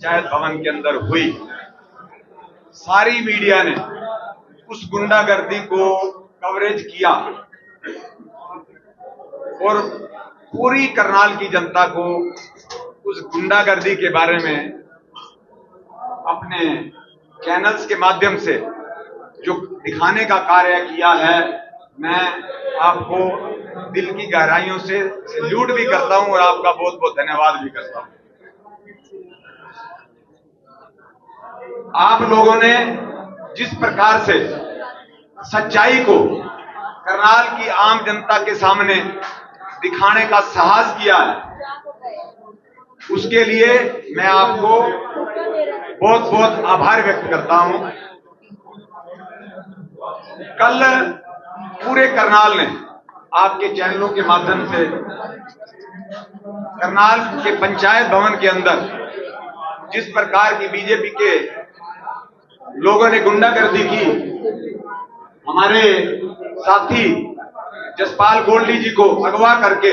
पंचायत भवन के अंदर हुई, सारी मीडिया ने उस गुंडागर्दी को कवरेज किया और पूरी करनाल की जनता को उस गुंडागर्दी के बारे में अपने चैनल्स के माध्यम से जो दिखाने का कार्य किया है, मैं आपको दिल की गहराइयों से सैल्यूट भी करता हूं और आपका बहुत बहुत धन्यवाद भी करता हूं। आप लोगों ने जिस प्रकार से सच्चाई को करनाल की आम जनता के सामने दिखाने का साहस किया है, उसके लिए मैं आपको बहुत बहुत आभार व्यक्त करता हूं। कल पूरे करनाल ने आपके चैनलों के माध्यम से करनाल के पंचायत भवन के अंदर जिस प्रकार की बीजेपी के लोगों ने गुंडागर्दी की, हमारे साथी जसपाल गोल्डी जी को अगवा करके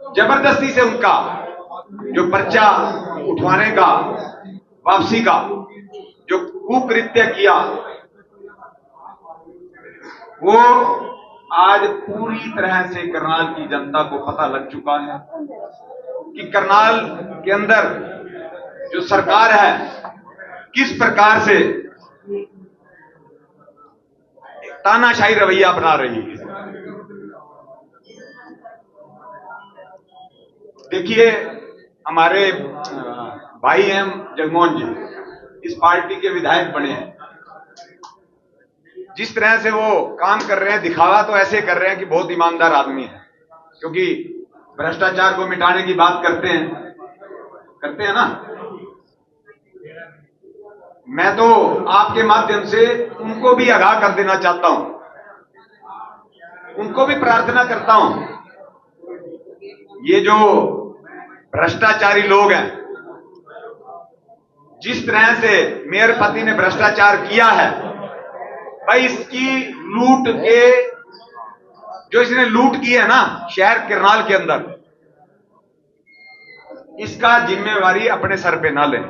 जबरदस्ती से उनका जो पर्चा उठवाने का, वापसी का जो कुकृत्य किया, वो आज पूरी तरह से करनाल की जनता को पता लग चुका है कि करनाल के अंदर जो सरकार है किस प्रकार से तानाशाही रवैया अपना रही है। देखिए, हमारे भाई हैं जगमोहन जी, इस पार्टी के विधायक बने हैं। जिस तरह से वो काम कर रहे हैं, दिखावा तो ऐसे कर रहे हैं कि बहुत ईमानदार आदमी है, क्योंकि भ्रष्टाचार को मिटाने की बात करते हैं ना। मैं तो आपके माध्यम से उनको भी आगाह कर देना चाहता हूं, उनको भी प्रार्थना करता हूं, ये जो भ्रष्टाचारी लोग हैं, जिस तरह से मेयर पति ने भ्रष्टाचार किया है, भाई इसकी लूट के जो इसने लूट की है ना शहर करनाल के अंदर, इसका जिम्मेवारी अपने सर पे ना लें,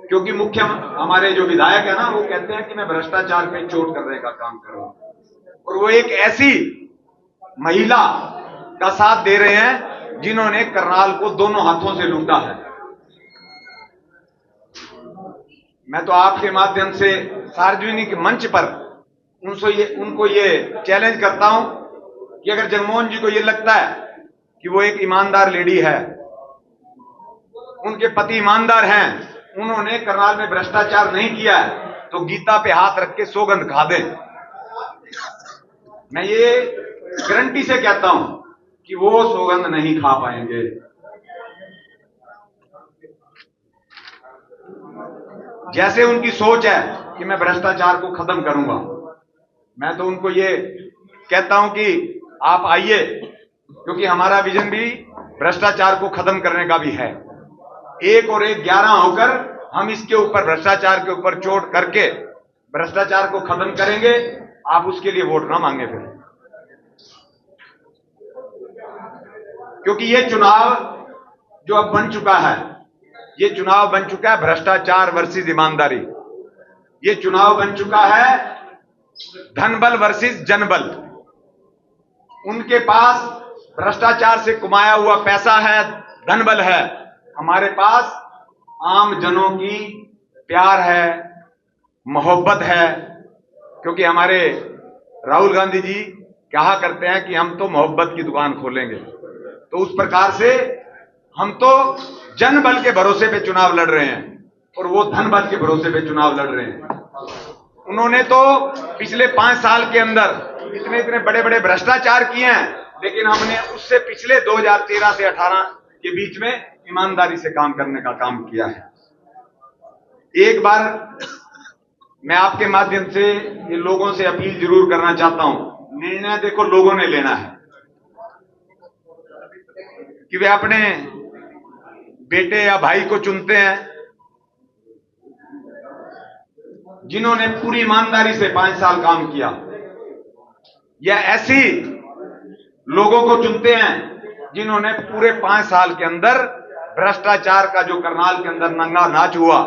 क्योंकि मुख्य हमारे जो विधायक है ना, वो कहते हैं कि मैं भ्रष्टाचार पे चोट करने का काम कर रहा हूं, और वो एक ऐसी महिला का साथ दे रहे हैं जिन्होंने करनाल को दोनों हाथों से लूटा है। मैं तो आपके माध्यम से सार्वजनिक मंच पर उनको ये चैलेंज करता हूं कि अगर जगमोहन जी को ये लगता है कि वो एक ईमानदार लेडी है, उनके पति ईमानदार हैं, उन्होंने करनाल में भ्रष्टाचार नहीं किया है, तो गीता पे हाथ रख के सौगंध खा दें। मैं ये गारंटी से कहता हूं कि वो सौगंध नहीं खा पाएंगे। जैसे उनकी सोच है कि मैं भ्रष्टाचार को खत्म करूंगा, मैं तो उनको ये कहता हूं कि आप आइए, क्योंकि हमारा विजन भी भ्रष्टाचार को खत्म करने का भी है। 1 और 1 11 होकर हम इसके ऊपर भ्रष्टाचार के ऊपर चोट करके भ्रष्टाचार को खत्म करेंगे। आप उसके लिए वोट ना मांगे फिर, क्योंकि ये चुनाव जो अब बन चुका है, ये चुनाव बन चुका है भ्रष्टाचार वर्सेस ईमानदारी। ये चुनाव बन चुका है धनबल वर्सेस जनबल। उनके पास भ्रष्टाचार से कमाया हुआ पैसा है, धनबल है, हमारे पास आम जनों की प्यार है, मोहब्बत है। क्योंकि हमारे राहुल गांधी जी कहा करते हैं कि हम तो मोहब्बत की दुकान खोलेंगे, तो उस प्रकार से हम तो जनबल के भरोसे पे चुनाव लड़ रहे हैं और वो धनबल के भरोसे पे चुनाव लड़ रहे हैं। उन्होंने तो पिछले 5 साल के अंदर इतने बड़े बड़े भ्रष्टाचार किए हैं, लेकिन हमने उससे पिछले 2013 से 18 के बीच में ईमानदारी से काम करने का काम किया है। एक बार मैं आपके माध्यम से ये लोगों से अपील जरूर करना चाहता हूं, निर्णय देखो लोगों ने लेना है कि वे अपने बेटे या भाई को चुनते हैं जिन्होंने पूरी ईमानदारी से 5 साल काम किया, या ऐसी लोगों को चुनते हैं जिन्होंने पूरे 5 साल के अंदर भ्रष्टाचार का जो करनाल के अंदर नंगा नाच हुआ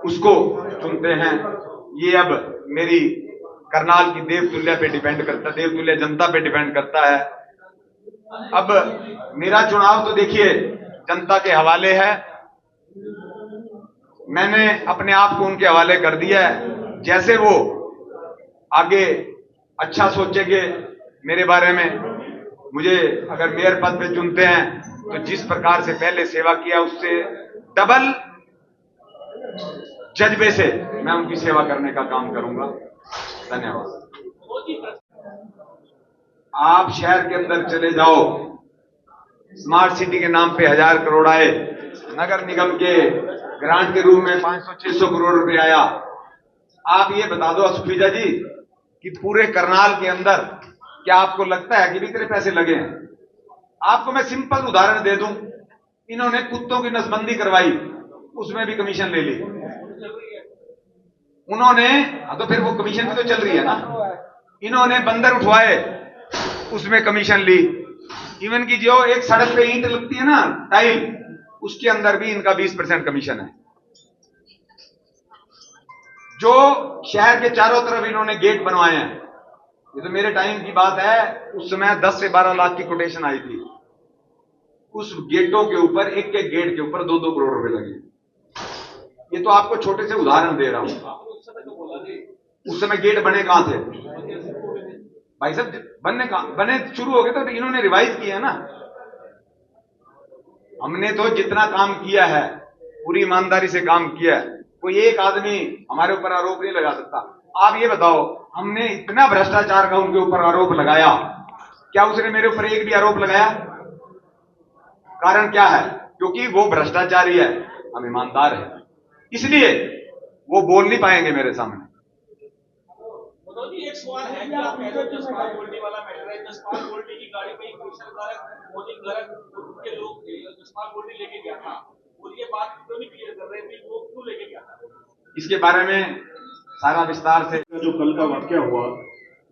उसको चुनते हैं। ये अब मेरी करनाल की देवतुल्य पे डिपेंड करता है, देवतुल्य जनता पे डिपेंड करता है। अब मेरा चुनाव तो देखिए जनता के हवाले है, मैंने अपने आप को उनके हवाले कर दिया है। जैसे वो आगे अच्छा सोचेंगे मेरे बारे में, मुझे अगर मेयर पद पे चुनते हैं तो जिस प्रकार से पहले सेवा किया उससे डबल जज्बे से मैं उनकी सेवा करने का काम करूंगा। धन्यवाद। आप शहर के अंदर चले जाओ, स्मार्ट सिटी के नाम पे 1000 करोड़ आए, नगर निगम के ग्रांट के रूप में 500-600 करोड़ रुपए आया। आप ये बता दो सुफीजा जी कि पूरे करनाल के अंदर क्या आपको लगता है कि भी इतने पैसे लगे हैं? आपको मैं सिंपल उदाहरण दे दूं, इन्होंने कुत्तों की नसबंदी करवाई, उसमें भी कमीशन ले ली उन्होंने। तो फिर वो कमीशन भी तो चल रही है ना। इन्होंने बंदर उठवाए, उसमें कमीशन ली। इवन की जो एक सड़क पे ईंट लगती है ना, टाइल, उसके अंदर भी इनका 20% कमीशन है। जो शहर के चारों तरफ इन्होंने गेट बनवाए हैं, ये तो मेरे टाइम की बात है, उस समय 10 से 12 लाख की कोटेशन आई थी। उस गेटों के ऊपर, एक एक गेट के ऊपर 2-2 करोड़ रुपए लगे। ये तो आपको छोटे से उदाहरण दे रहा हूं। उस समय गेट बने कहां थे भाई साहब? बने शुरू हो गए तो इन्होंने रिवाइज किया ना। हमने तो जितना काम किया है पूरी ईमानदारी से काम किया है, कोई एक आदमी हमारे ऊपर आरोप नहीं लगा सकता। आप ये बताओ, हमने इतना भ्रष्टाचार का उनके ऊपर आरोप लगाया, क्या उसने मेरे ऊपर एक भी आरोप लगाया? कारण क्या है? क्योंकि वो भ्रष्टाचारी है, हम ईमानदार हैं, इसलिए वो बोल नहीं पाएंगे मेरे सामने। एक सवाल है कि आप कह रहे हो जसपाल गोल्डी वाला मैटर है, जसपाल गोल्डी की गाड़ी में मोदी के लोग थे, जसपाल गोल्डी लेके गया था, और ये बात क्यों नहीं क्लियर कर रहे थे वो क्यों लेके गया था? इसके बारे में सारा विस्तार से जो कल का वाकया हुआ,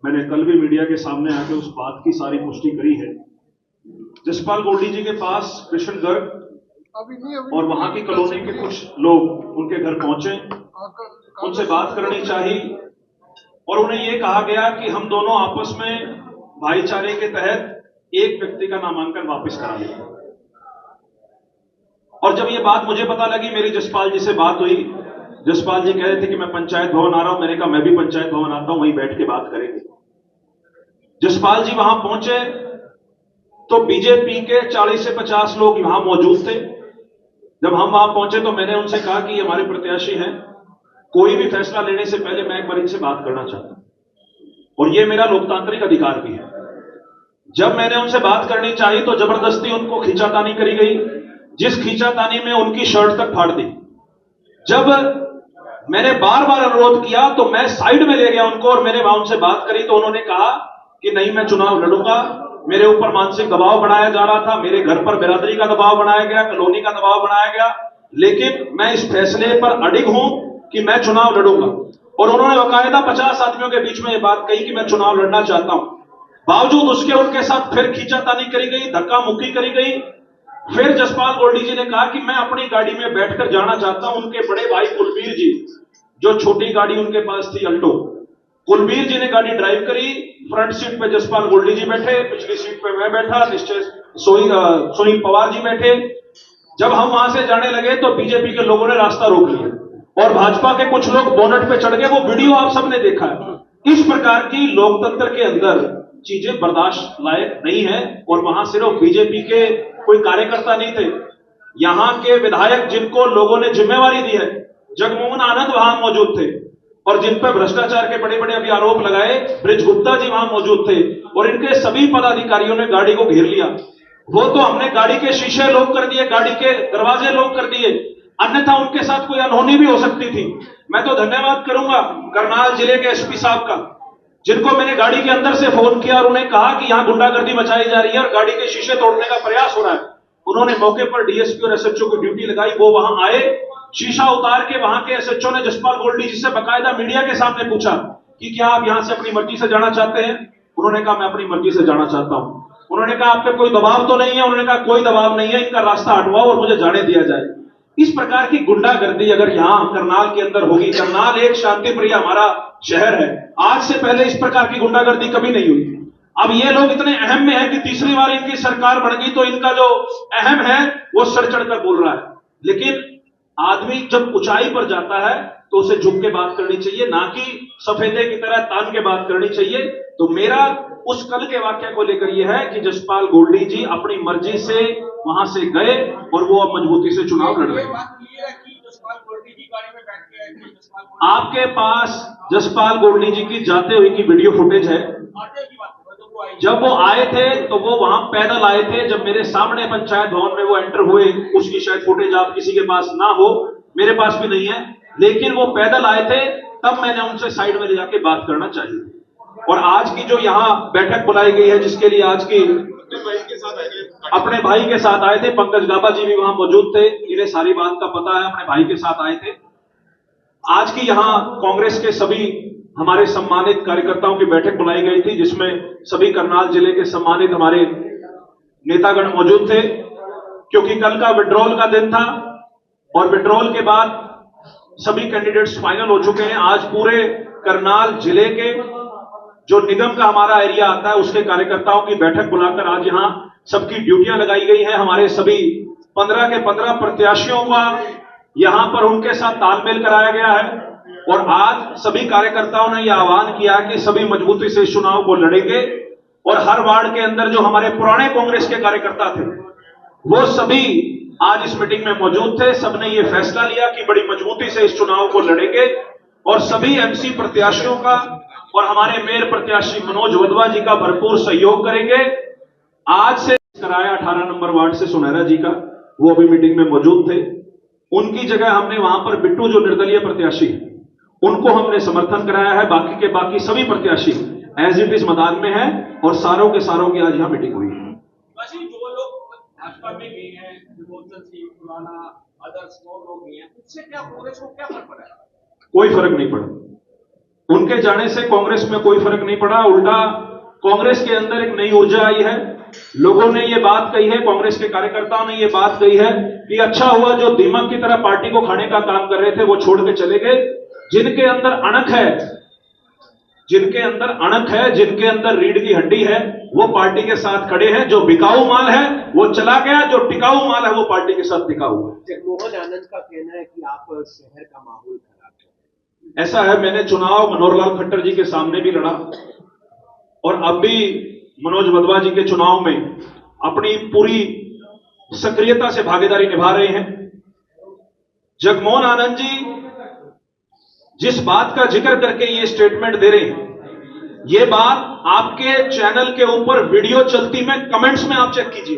मैंने कल भी मीडिया के सामने आके उस बात की सारी पुष्टि करी है। जसपाल गोल्डी जी के पास कृष्ण गर्ग और वहां की कॉलोनी के कुछ लोग उनके घर पहुंचे, उनसे बात करनी चाहिए और उन्हें यह कहा गया कि हम दोनों आपस में भाईचारे के तहत एक व्यक्ति का नामांकन वापस करा लेंगे। और जब यह बात मुझे पता लगी, मेरी जसपाल जी से बात हुई, जसपाल जी कह रहे थे कि मैं पंचायत भवन आ रहा हूं। मैंने कहा मैं भी पंचायत भवन आता हूं, वहीं बैठ के बात करेंगे। जसपाल जी वहां पहुंचे तो बीजेपी के 40 से 50 लोग वहां मौजूद थे। जब हम वहां पहुंचे तो मैंने उनसे कहा कि ये हमारे प्रत्याशी हैं, कोई भी फैसला लेने से पहले मैं एक बार इनसे बात करना चाहता हूं और ये मेरा लोकतांत्रिक अधिकार भी है। जब मैंने उनसे बात करनी चाहिए तो जबरदस्ती उनको खींचातानी करी गई, जिस खींचातानी में उनकी शर्ट तक फाड़ दी। जब मैंने बार बार अनुरोध किया तो मैं साइड में ले गया उनको और मैंने वहां उनसे बात करी तो उन्होंने कहा कि नहीं, मैं चुनाव लड़ूंगा। मेरे ऊपर मानसिक दबाव बनाया जा रहा था, मेरे घर पर बिरादरी का दबाव बनाया गया, कॉलोनी का दबाव बनाया गया, लेकिन मैं इस फैसले पर अडिग हूं कि मैं चुनाव लड़ूंगा। और उन्होंने बाकायदा 50 आदमियों के बीच में यह बात कही कि मैं चुनाव लड़ना चाहता हूं। बावजूद उसके उनके साथ फिर खींचातानी करी गई, धक्का मुक्की करी गई। फिर जसपाल गोल्डी जी ने कहा कि मैं अपनी गाड़ी में बैठकर जाना चाहता हूं। उनके बड़े भाई कुलबीर जी, जो छोटी गाड़ी उनके पास थी अल्टो, कुलबीर जी ने गाड़ी ड्राइव करी। फ्रंट सीट पे जसपाल गोल्डी जी बैठे, पिछली सीट पे मैं बैठा, निश्चय सुनील पवार जी बैठे। जब हम वहां से जाने लगे तो बीजेपी के लोगों ने रास्ता रोक लिया और भाजपा के कुछ लोग बोनट पे चढ़ गए। वो वीडियो आप सबने देखा है। इस प्रकार की लोकतंत्र के अंदर चीजें बर्दाश्त लायक नहीं है। और वहां सिर्फ बीजेपी के कोई कार्यकर्ता नहीं थे, यहां के विधायक जिनको लोगों ने जिम्मेवारी दी है, जगमोहन आनंद वहां मौजूद थे और जिन पर भ्रष्टाचार के बड़े बड़े अभी आरोप लगाए, ब्रिज गुप्ता जी वहां मौजूद थे और इनके सभी पदाधिकारियों ने गाड़ी को घेर लिया। वो तो हमने गाड़ी के शीशे लोक कर दिए, गाड़ी के दरवाजे लोक कर दिए, अन्यथा उनके साथ कोई अनहोनी भी हो सकती थी। मैं तो धन्यवाद करूंगा करनाल जिले के एसपी साहब का, जिनको मैंने गाड़ी के अंदर से फोन किया और उन्हें कहा कि यहां गुंडागर्दी मचाई जा रही है और गाड़ी के शीशे तोड़ने का प्रयास हो रहा है। उन्होंने मौके पर डीएसपी और एसएचओ की ड्यूटी लगाई, वो वहां आए, शीशा उतार के वहां के एसएचओ ने जसपाल गोल्डी जी से बकायदा मीडिया के सामने पूछा कि क्या आप यहां से अपनी मर्जी से जाना चाहते हैं? उन्होंने कहा मैं अपनी मर्जी से जाना चाहता हूं। उन्होंने कहा आप पे कोई दबाव तो नहीं है? उन्होंने कहा कोई दबाव नहीं है, इनका रास्ता हटवाओ और मुझे जाने दिया जाए। इस प्रकार की गुंडागर्दी अगर यहां करनाल के अंदर होगी, करनाल एक शांति प्रिय हमारा शहर है, आज से पहले इस प्रकार की गुंडागर्दी कभी नहीं हुई। अब ये लोग इतने अहम में है कि तीसरी बार इनकी सरकार बन गई तो इनका जो अहम है वो सर चढ़कर बोल रहा है। लेकिन आदमी जब ऊंचाई पर जाता है तो उसे झुक के बात करनी चाहिए, ना कि सफेदे की तरह तान के बात करनी चाहिए। तो मेरा उस कल के वाक्य को लेकर यह है कि जसपाल गोल्डी जी अपनी मर्जी से वहां से गए और वो अब मजबूती से चुनाव लड़ रहे हैं। आपके पास जसपाल गोल्डी जी की जाते हुए की वीडियो फुटेज है। जब वो आए थे तो वो वहां पैदल आए थे, जब मेरे सामने पंचायत भवन में वो एंटर हुए, उसकी शायद फुटेज आप किसी के पास ना हो, मेरे पास भी नहीं है, लेकिन वो पैदल आए थे, तब मैंने उनसे साइड में ले जाके बात करना चाहिए। और आज की जो यहां बैठक बुलाई गई है, जिसके लिए आज की अपने भाई के साथ आए थे, पंकज गाबा जी भी वहां मौजूद थे, इन्हें सारी बात का पता है, अपने भाई के साथ आए थे। आज की यहां कांग्रेस के सभी हमारे सम्मानित कार्यकर्ताओं की बैठक बुलाई गई थी, जिसमें सभी करनाल जिले के सम्मानित हमारे नेतागण मौजूद थे, क्योंकि कल का विड्रॉल का दिन था और विड्रॉल के बाद सभी कैंडिडेट्स फाइनल हो चुके हैं। आज पूरे करनाल जिले के जो निगम का हमारा एरिया आता है उसके कार्यकर्ताओं की बैठक बुलाकर आज यहां सबकी ड्यूटियां लगाई गई है। हमारे सभी 15 के 15 प्रत्याशियों का यहां पर उनके साथ तालमेल कराया गया है और आज सभी कार्यकर्ताओं ने यह आह्वान किया कि सभी मजबूती से इस चुनाव को लड़ेंगे और हर वार्ड के अंदर जो हमारे पुराने कांग्रेस के कार्यकर्ता थे वो सभी आज इस मीटिंग में मौजूद थे। सबने ये फैसला लिया कि बड़ी मजबूती से इस चुनाव को लड़ेंगे और सभी एमसी प्रत्याशियों का और हमारे मेयर प्रत्याशी मनोज वधवा जी का भरपूर सहयोग करेंगे। आज से कराया 18 नंबर वार्ड से सुनहरा जी का, वो अभी मीटिंग में मौजूद थे, उनकी जगह हमने वहां पर बिट्टू जो निर्दलीय प्रत्याशी उनको हमने समर्थन कराया है। बाकी के बाकी सभी प्रत्याशी एज इट इज मैदान में है और सारों के सारों की आज यहां मीटिंग हुई है। जो लोग भाजपा में गए हैं, पुराना अदर्स लोग गए हैं, उससे क्या कांग्रेस को क्या फर्क पड़ा? कोई फर्क नहीं पड़ा। उनके जाने से कांग्रेस में कोई फर्क नहीं पड़ा, उल्टा कांग्रेस के अंदर एक नई ऊर्जा आई है। लोगों ने ये बात कही है, कांग्रेस के कार्यकर्ताओं ने ये बात कही है कि अच्छा हुआ जो दीमक की तरह पार्टी को खाने का काम कर रहे थे वो छोड़ के चले गए। जिनके अंदर अणक है, जिनके अंदर अणक है, जिनके अंदर रीढ़ की हड्डी है, वो पार्टी के साथ खड़े हैं। जो बिकाऊ माल है वो चला गया, जो टिकाऊ माल है वो पार्टी के साथ टिका हुआ है। जगमोहन आनंद का कहना है कि आप शहर का माहौल खराब कर, ऐसा है, मैंने चुनाव मनोहर लाल खट्टर जी के सामने भी लड़ा और अब भी मनोज वधवा जी के चुनाव में अपनी पूरी सक्रियता से भागीदारी निभा रहे हैं। जगमोहन आनंद जी जिस बात का जिक्र करके ये स्टेटमेंट दे रहे हैं, ये बात आपके चैनल के ऊपर वीडियो चलती में कमेंट्स में आप चेक कीजिए,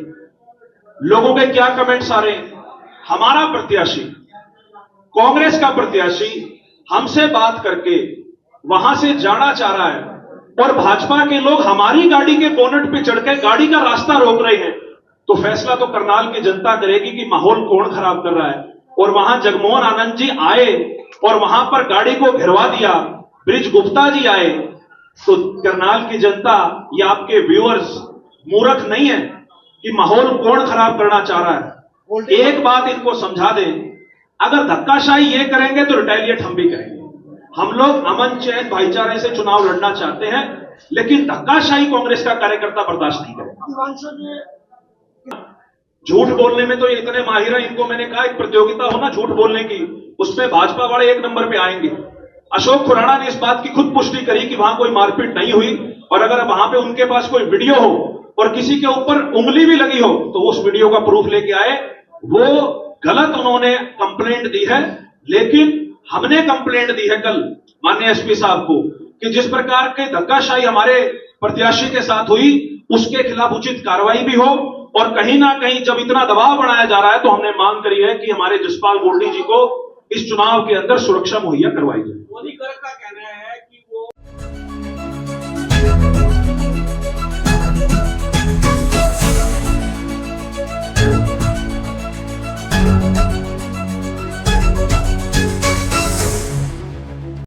लोगों के क्या कमेंट्स आ रहे हैं। हमारा प्रत्याशी, कांग्रेस का प्रत्याशी हमसे बात करके वहां से जाना चाह रहा है और भाजपा के लोग हमारी गाड़ी के बोनट पे चढ़कर गाड़ी का रास्ता रोक रहे हैं, तो फैसला तो करनाल की जनता करेगी कि माहौल कौन खराब कर रहा है। और वहां जगमोहन आनंद जी आए और वहां पर गाड़ी को घिरवा दिया, ब्रिज गुप्ता जी आए, तो करनाल की जनता या आपके व्यूअर्स मूर्ख नहीं है कि माहौल कौन खराब करना चाह रहा है। एक बात इनको समझा दें, अगर धक्काशाही ये करेंगे तो रिटेलिएट हम भी करेंगे। हम लोग अमन चैन भाईचारे से चुनाव लड़ना चाहते हैं, लेकिन धक्काशाही कांग्रेस का कार्यकर्ता बर्दाश्त नहीं करेगा। झूठ बोलने में तो ये इतने माहिर हैं, इनको मैंने कहा एक प्रतियोगिता हो ना झूठ बोलने की, उसमें भाजपा वाले 1 नंबर पे आएंगे। अशोक खुराना ने इस बात की खुद पुष्टि करी कि वहां कोई मारपीट नहीं हुई, और अगर वहां पे उनके पास कोई वीडियो हो और किसी के ऊपर उंगली भी लगी हो तो उस वीडियो का प्रूफ लेके आए। वो गलत उन्होंने कंप्लेंट दी है, लेकिन हमने कंप्लेंट दी है कल माननीय एसपी साहब को कि जिस प्रकार के धक्काशाही हमारे प्रत्याशी के साथ हुई उसके खिलाफ उचित कार्रवाई भी हो। और कहीं ना कहीं जब इतना दबाव बनाया जा रहा है तो हमने मांग करी है कि हमारे जसपाल गोल्डी जी को इस चुनाव के अंदर सुरक्षा मुहैया करवाई जाए। मोदी गर्ग का कहना है